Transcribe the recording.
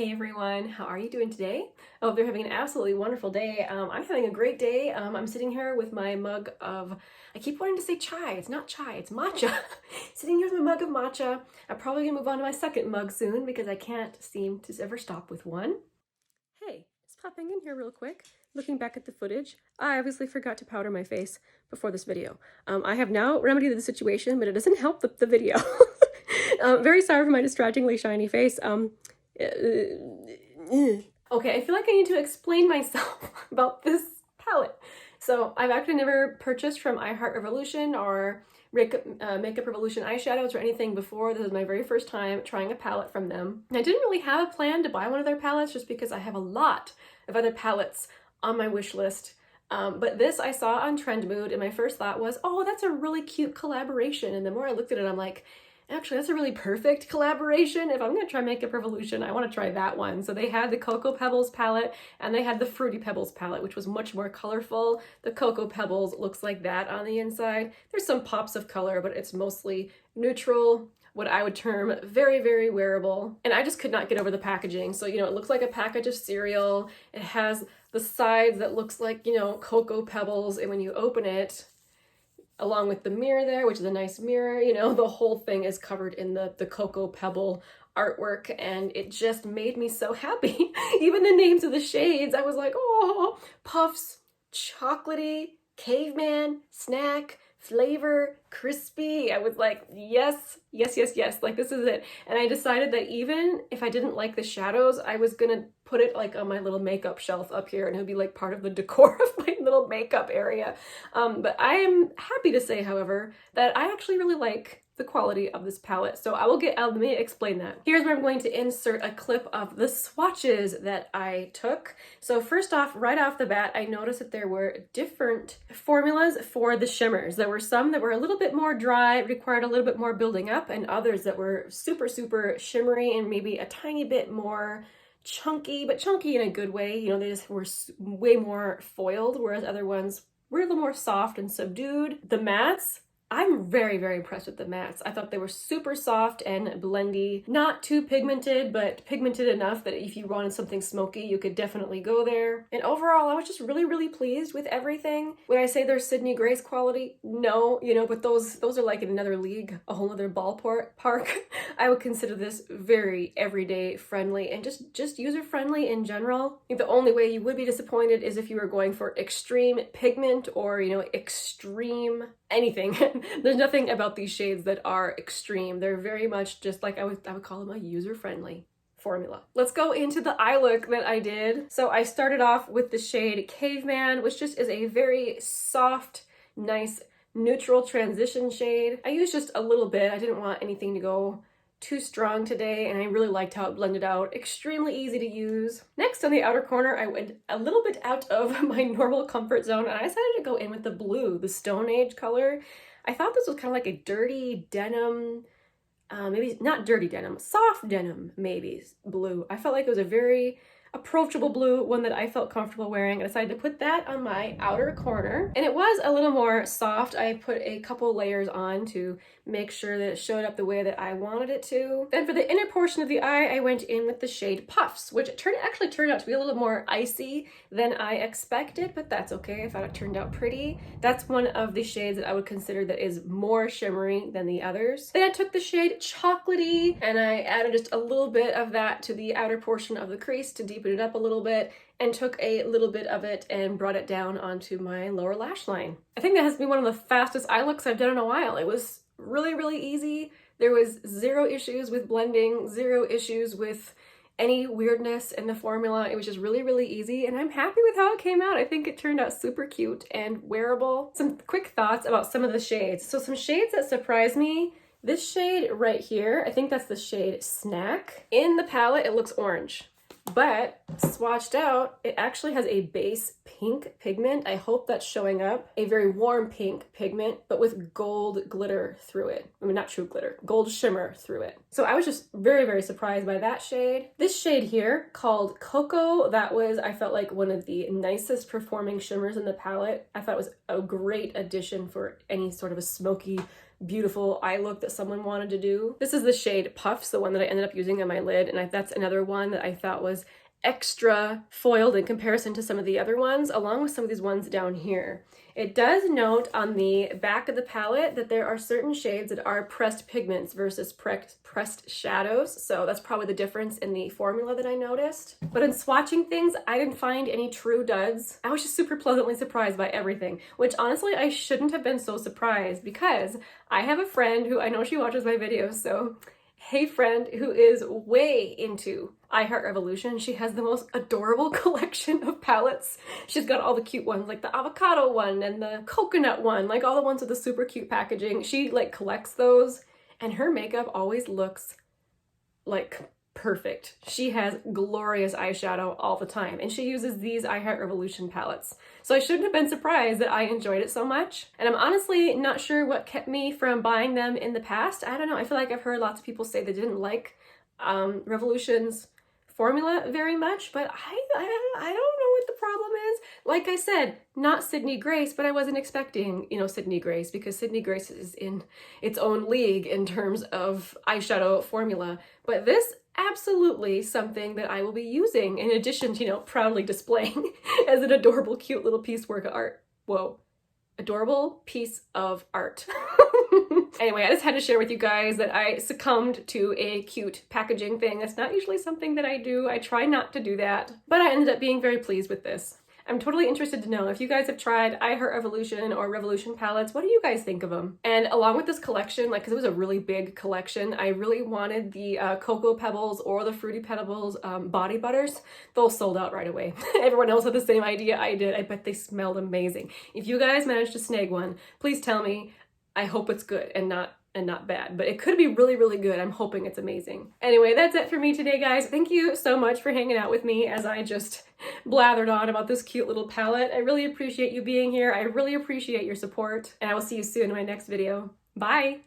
Hey everyone, how are you doing today? I hope they're having an absolutely wonderful day. I'm having a great day. I'm sitting here with my mug of, I keep wanting to say chai. It's not chai, it's matcha. Sitting here with my mug of matcha. I'm probably gonna move on to my second mug soon because I can't seem to ever stop with one. Hey, just popping in here real quick. Looking back at the footage, I obviously forgot to powder my face before this video. I have now remedied the situation, but it doesn't help the video. Very sorry for my distractingly shiny face. Okay, I feel like I need to explain myself about this palette. So I've actually never purchased from Revolution or Makeup Revolution eyeshadows or anything before. This is my very first time trying a palette from them. And I didn't really have a plan to buy one of their palettes just because I have a lot of other palettes on my wish list. But this I saw on Trend Mood and my first thought was, oh, that's a really cute collaboration. And the more I looked at it, I'm like, actually, that's a really perfect collaboration. If I'm gonna try Makeup Revolution, I wanna try that one. So they had the Cocoa Pebbles palette and they had the Fruity Pebbles palette, which was much more colorful. The Cocoa Pebbles looks like that on the inside. There's some pops of color, but it's mostly neutral, what I would term very, very wearable. And I just could not get over the packaging. So, it looks like a package of cereal. It has the sides that looks like, Cocoa Pebbles. And when you open it, along with the mirror there, which is a nice mirror, the whole thing is covered in the Cocoa Pebble artwork, and it just made me so happy. Even the names of the shades, I was like, oh, Puffs, Chocolatey, Caveman, Snack, Flavor, Crispy. I was like, yes, yes, yes, yes, like this is it. And I decided that even if I didn't like the shadows, I was gonna put it like on my little makeup shelf up here and it would be like part of the decor of my little makeup area. But I am happy to say, however, that I actually really like the quality of this palette. So let me explain that. Here's where I'm going to insert a clip of the swatches that I took. So first off, right off the bat, I noticed that there were different formulas for the shimmers. There were some that were a little bit more dry, required a little bit more building up, and others that were super, super shimmery and maybe a tiny bit more chunky, but chunky in a good way. They just were way more foiled, whereas other ones were a little more soft and subdued. The mattes, I'm very, very impressed with the mattes. I thought they were super soft and blendy. Not too pigmented, but pigmented enough that if you wanted something smoky, you could definitely go there. And overall, I was just really, really pleased with everything. Would I say they're Sydney Grace quality? No, but those are like in another league, a whole other ballpark. I would consider this very everyday friendly and just user friendly in general. I think the only way you would be disappointed is if you were going for extreme pigment or, extreme anything. There's nothing about these shades that are extreme. They're very much just like I would call them a user-friendly formula. Let's go into the eye look that I did. So I started off with the shade Caveman, which just is a very soft, nice, neutral transition shade. I used just a little bit. I didn't want anything to go too strong today, and I really liked how it blended out. Extremely easy to use. Next, on the outer corner, I went a little bit out of my normal comfort zone, and I decided to go in with the blue, the Stone Age color. I thought this was kind of like a dirty denim, maybe not dirty denim, soft denim, maybe, blue. I felt like it was a very approachable blue, one that I felt comfortable wearing. I decided to put that on my outer corner, and it was a little more soft. I put a couple layers on to make sure that it showed up the way that I wanted it to. Then for the inner portion of the eye, I went in with the shade Puffs, which actually turned out to be a little more icy than I expected, but that's okay. I thought it turned out pretty. That's one of the shades that I would consider that is more shimmery than the others. Then I took the shade Chocolatey and I added just a little bit of that to the outer portion of the crease to deepen it up a little bit, and took a little bit of it and brought it down onto my lower lash line. I think that has been one of the fastest eye looks I've done in a while. It was really, really easy. There was zero issues with blending, zero issues with any weirdness in the formula. It was just really, really easy, and I'm happy with how it came out. I think it turned out super cute and wearable. Some quick thoughts about some of the shades. So some shades that surprised me. This shade right here, I think that's the shade Snack. In the palette, it looks orange, but swatched out, it actually has a base pink pigment. I hope that's showing up. A very warm pink pigment, but with gold glitter through it. I mean, not true glitter, gold shimmer through it. So I was just very, very surprised by that shade. This shade here, called Cocoa, that was, I felt like, one of the nicest performing shimmers in the palette. I thought it was a great addition for any sort of a smoky beautiful eye look that someone wanted to do. This is the shade Puffs, the one that I ended up using on my lid, and that's another one that I thought was extra foiled in comparison to some of the other ones, along with some of these ones down here. It does note on the back of the palette that there are certain shades that are pressed pigments versus pressed shadows, so that's probably the difference in the formula that I noticed. But in swatching things, I didn't find any true duds. I was just super pleasantly surprised by everything, which honestly I shouldn't have been so surprised, because I have a friend who, I know she watches my videos, so hey friend, who is way into iHeart Revolution. She has the most adorable collection of palettes. She's got all the cute ones, like the avocado one and the coconut one, like all the ones with the super cute packaging. She like collects those, and her makeup always looks like perfect. She has glorious eyeshadow all the time, and she uses these iHeart Revolution palettes. So I shouldn't have been surprised that I enjoyed it so much. And I'm honestly not sure what kept me from buying them in the past. I don't know. I feel like I've heard lots of people say they didn't like Revolution's formula very much, but I don't know what the problem is. Like I said, not Sydney Grace, but I wasn't expecting, you know, Sydney Grace, because Sydney Grace is in its own league in terms of eyeshadow formula. But this absolutely something that I will be using in addition to, you know, proudly displaying as an adorable, cute little piecework of art. Whoa, adorable piece of art. Anyway, I just had to share with you guys that I succumbed to a cute packaging thing. That's not usually something that I do. I try not to do that, but I ended up being very pleased with this. I'm totally interested to know if you guys have tried iHeart Revolution or Revolution palettes. What do you guys think of them? And along with this collection, like, because it was a really big collection, I really wanted the Cocoa Pebbles or the Fruity Pebbles body butters. Those sold out right away. Everyone else had the same idea I did. I bet they smelled amazing. If you guys managed to snag one, please tell me. I hope it's good and not bad, but it could be really, really good. I'm hoping it's amazing. Anyway, that's it for me today, guys. Thank you so much for hanging out with me as I just blathered on about this cute little palette. I really appreciate you being here. I really appreciate your support, and I will see you soon in my next video. Bye!